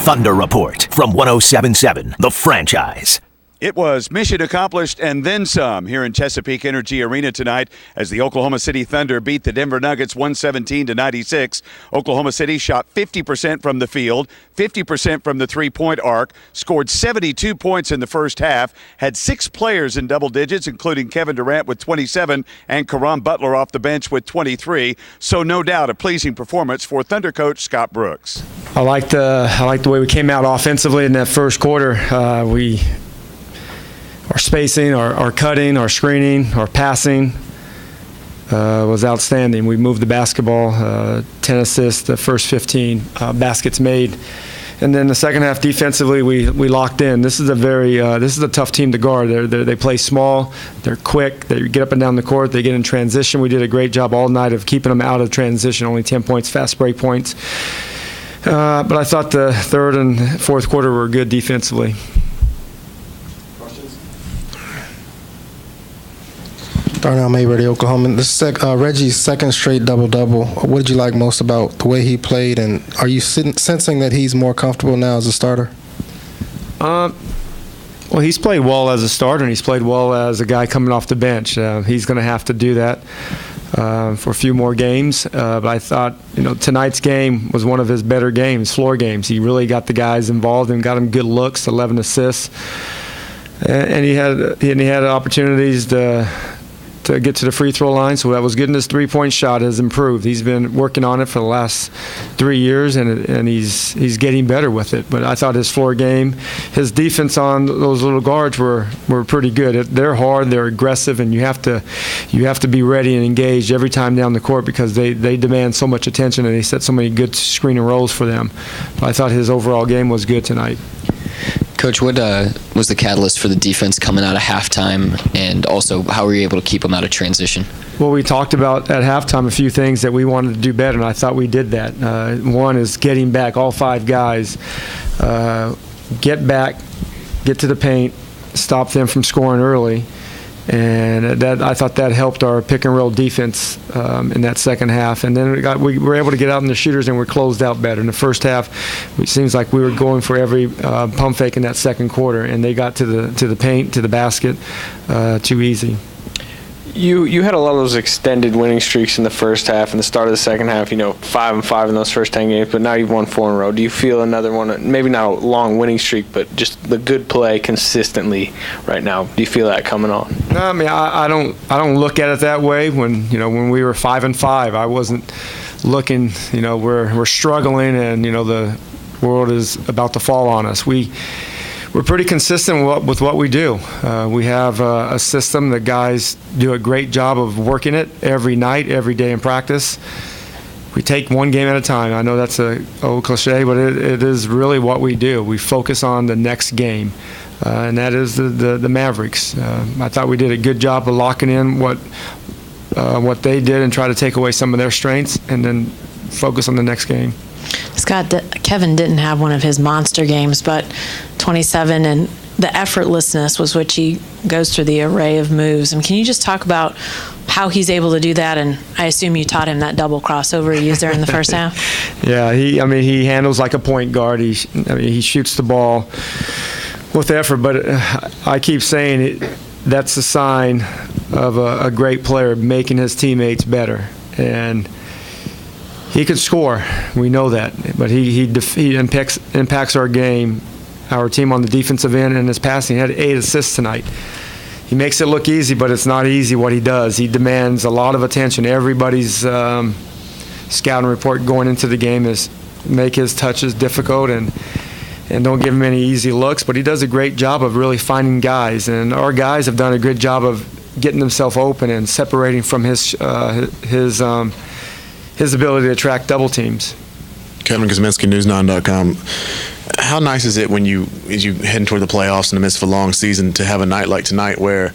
Thunder Report from 107.7 The Franchise. It was mission accomplished and then some here in Chesapeake Energy Arena tonight as the Oklahoma City Thunder beat the Denver Nuggets 117-96. Oklahoma City shot 50% from the field, 50% from the three-point arc, scored 72 points in the first half, had 6 players in double digits, including Kevin Durant with 27 and Caron Butler off the bench with 23. So no doubt a pleasing performance for Thunder coach Scott Brooks. I liked the way we came out offensively in that first quarter. Our spacing, our cutting, our screening, our passing was outstanding. We moved the basketball, 10 assists, the first 15 baskets made. And then the second half defensively, we locked in. This is a tough team to guard. They play small, they're quick, they get up and down the court, they get in transition. We did a great job all night of keeping them out of transition, only 10 points, fast break points. But I thought the third and fourth quarter were good defensively. Darnell Mayberry, Oklahoma. This is Reggie's second straight double-double. What did you like most about the way he played, and are you sensing that he's more comfortable now as a starter? Well, he's played well as a starter, and he's played well as a guy coming off the bench. He's going to have to do that for a few more games. But I thought, tonight's game was one of his better games, floor games. He really got the guys involved and got them good looks, 11 assists, and he had opportunities to get to the free throw line, so that was good. And his three-point shot has improved. He's been working on it for the last 3 years, and he's getting better with it. But I thought his floor game, his defense on those little guards were pretty good. They're hard, they're aggressive, and you have to be ready and engaged every time down the court because they demand so much attention, and he set so many good screen and rolls for them. But I thought his overall game was good tonight. Coach, what was the catalyst for the defense coming out of halftime, and also how were you able to keep them out of transition? Well, we talked about at halftime a few things that we wanted to do better, and I thought we did that. One is getting back, all 5 guys, get back, get to the paint, stop them from scoring early. And I thought that helped our pick and roll defense in that second half. And then we were able to get out in the shooters and we closed out better. In the first half, it seems like we were going for every pump fake in that second quarter, and they got to the paint, to the basket, too easy. You had a lot of those extended winning streaks in the first half and the start of the second half, 5-5 in those first 10 games, but now you've won 4 in a row. Do you feel another one, maybe not a long winning streak, but just the good play consistently right now? Do you feel that coming on? No, I mean, I don't look at it that way. When we were 5-5, I wasn't looking, we're struggling and, the world is about to fall on us. We're pretty consistent with what we do. We have a system that guys do a great job of working it every night, every day in practice. We take one game at a time. I know that's an old cliche, but it is really what we do. We focus on the next game, and that is the Mavericks. I thought we did a good job of locking in what they did and try to take away some of their strengths and then focus on the next game. Scott, Kevin didn't have one of his monster games, but 27 and the effortlessness with which he goes through the array of moves. And can you just talk about how he's able to do that? And I assume you taught him that double crossover he used there in the first half. Yeah, he handles like a point guard. He shoots the ball with effort, but I keep saying that's a sign of a great player making his teammates better. And he could score, we know that, but he impacts our game, our team on the defensive end, and his passing. He had 8 assists tonight. He makes it look easy, but it's not easy what he does. He demands a lot of attention. Everybody's scouting report going into the game is make his touches difficult and don't give him any easy looks, but he does a great job of really finding guys, and our guys have done a good job of getting themselves open and separating from his ability to attract double teams. Kevin Kosminski, News9.com. How nice is it as you heading toward the playoffs in the midst of a long season to have a night like tonight where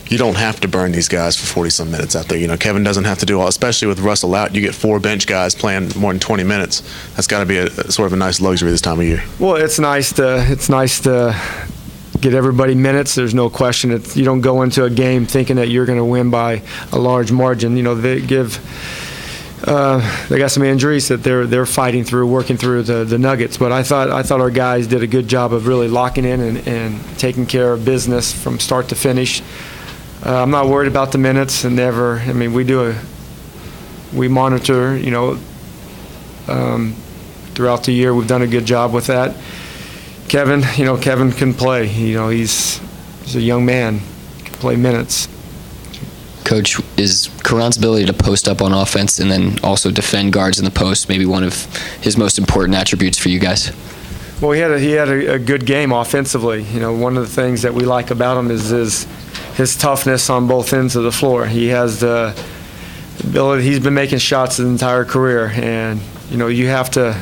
you don't have to burn these guys for 40-some minutes out there? Kevin doesn't have to do all, especially with Russell out. You get 4 bench guys playing more than 20 minutes. That's got to be a sort of a nice luxury this time of year. Well, it's nice to get everybody minutes. There's no question. You don't go into a game thinking that you're going to win by a large margin. They give they got some injuries that they're fighting through, working through the Nuggets. But I thought our guys did a good job of really locking in and taking care of business from start to finish. I'm not worried about the minutes, and never. I mean, we monitor, throughout the year. We've done a good job with that. Kevin can play. He's a young man, can play minutes. Coach, is Karan's ability to post up on offense and then also defend guards in the post maybe one of his most important attributes for you guys? Well, he had a good game offensively. One of the things that we like about him is his toughness on both ends of the floor. He has the ability. He's been making shots his entire career, and you have to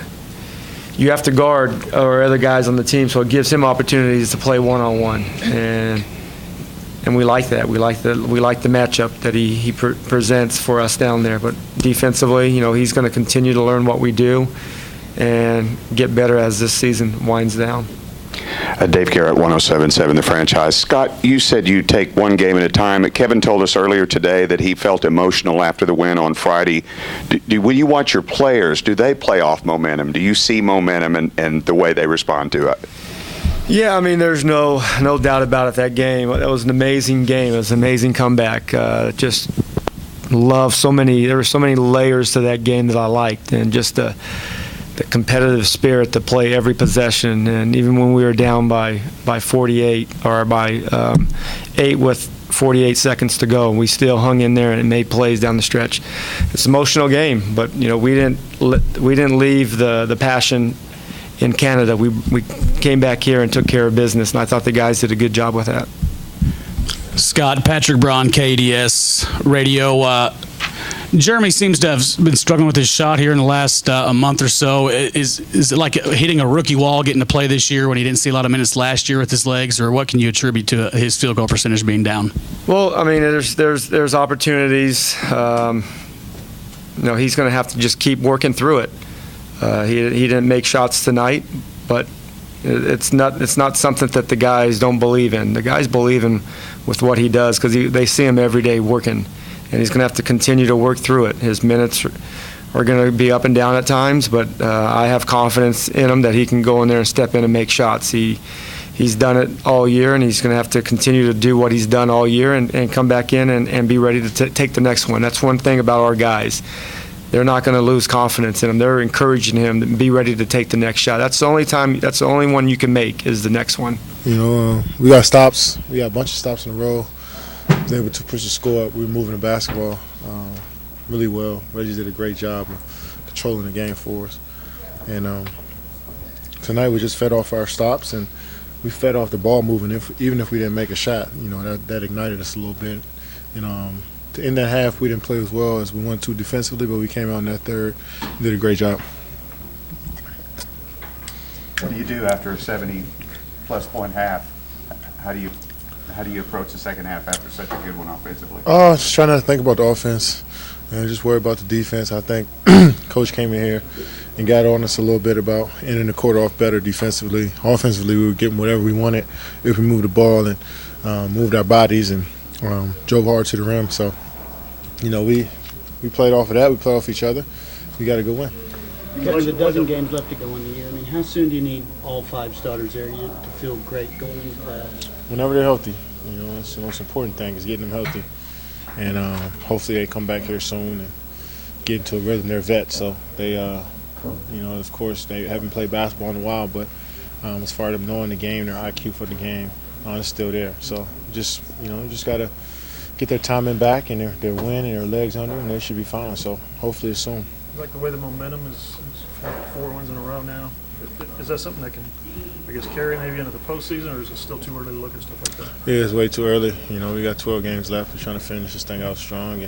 guard our other guys on the team, so it gives him opportunities to play one-on-one, and we like that. We like the matchup that he presents for us down there. But defensively, he's going to continue to learn what we do and get better as this season winds down. Dave Garrett, 107.7 The Franchise. Scott, you said you take one game at a time. Kevin told us earlier today that he felt emotional after the win on Friday. When you watch your players, do they play off momentum? Do you see momentum and the way they respond to it? Yeah, I mean, there's no doubt about it. That game, that was an amazing game. It was an amazing comeback. Just love there were so many layers to that game that I liked, and just the competitive spirit to play every possession. And even when we were down by 48 or by 8 with 48 seconds to go, we still hung in there and made plays down the stretch. It's an emotional game, but we didn't leave the passion in Canada. We came back here and took care of business, and I thought the guys did a good job with that. Scott, Patrick Braun, KDS Radio. Jeremy seems to have been struggling with his shot here in the last a month or so. Is it like hitting a rookie wall, getting to play this year when he didn't see a lot of minutes last year with his legs, or what can you attribute to his field goal percentage being down? Well, I mean, there's opportunities. He's going to have to just keep working through it. He didn't make shots tonight, but it's not something that the guys don't believe in. The guys believe in with what he does because they see him every day working. And he's going to have to continue to work through it. His minutes are going to be up and down at times, but I have confidence in him that he can go in there and step in and make shots. He's done it all year, and he's going to have to continue to do what he's done all year and come back in and be ready to take the next one. That's one thing about our guys. They're not going to lose confidence in him. They're encouraging him to be ready to take the next shot. That's the only one you can make is the next one. We got stops. We got a bunch of stops in a row. Was able to push the score up. We were moving the basketball really well. Reggie did a great job of controlling the game for us. And tonight we just fed off our stops, and we fed off the ball moving. Even if we didn't make a shot, that ignited us a little bit. In that half, we didn't play as well as we wanted to defensively, but we came out in that third and did a great job. What do you do after a 70-plus point half? How do you approach the second half after such a good one offensively? Just trying not to think about the offense and just worry about the defense. I think Coach came in here and got on us a little bit about ending the quarter off better defensively. Offensively, we were getting whatever we wanted if we moved the ball and moved our bodies and drove hard to the rim. So, we played off of that. We played off each other. We got a good win. There's a dozen games left to go in the year. I mean, how soon do you need all 5 starters there to feel great going into the playoffs? Whenever they're healthy. That's the most important thing is getting them healthy. And hopefully they come back here soon and get into a rhythm. They're vets, so they, of course, they haven't played basketball in a while, but as far as them knowing the game, their IQ for the game is still there. So just got to get their timing back and their win and their legs under, and they should be fine. So hopefully it's soon. Like the way the momentum is 4 wins in a row now. Is that something that can, carry maybe into the postseason, or is it still too early to look at stuff like that? Yeah, it's way too early. We got 12 games left. We're trying to finish this thing out strong,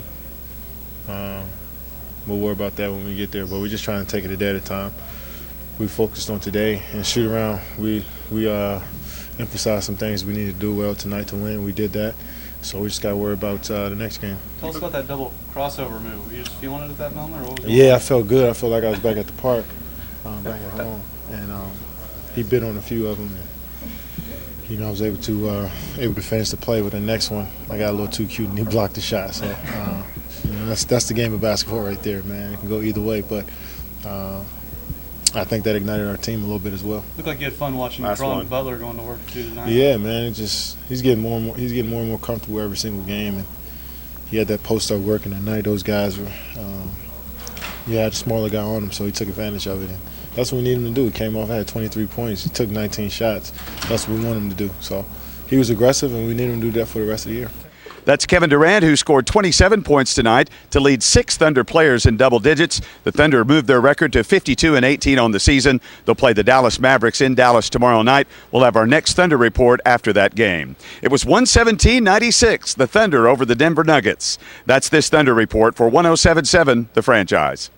and we'll worry about that when we get there. But we're just trying to take it a day at a time. We focused on today and shoot around. We emphasized some things we need to do well tonight to win. We did that. So we just got to worry about the next game. Tell us about that double crossover move. Were you just feeling it at that moment, or what was it? Yeah, I felt good. I felt like I was back at the park, back at home, and he bit on a few of them. And, I was able to finish the play with the next one. I got a little too cute, and he blocked the shot. So, that's the game of basketball right there, man. It can go either way, but I think that ignited our team a little bit as well. Looked like you had fun watching Caron Butler going to work too tonight. Yeah, man. He's getting more and more comfortable every single game, and he had that post-up working tonight. Those guys were, had a smaller guy on him, so he took advantage of it. And that's what we need him to do. He came off, had 23 points. He took 19 shots. That's what we want him to do. So he was aggressive, and we need him to do that for the rest of the year. That's Kevin Durant, who scored 27 points tonight to lead 6 Thunder players in double digits. The Thunder moved their record to 52-18 on the season. They'll play the Dallas Mavericks in Dallas tomorrow night. We'll have our next Thunder report after that game. It was 117-96, the Thunder over the Denver Nuggets. That's this Thunder report for 107.7 The Franchise.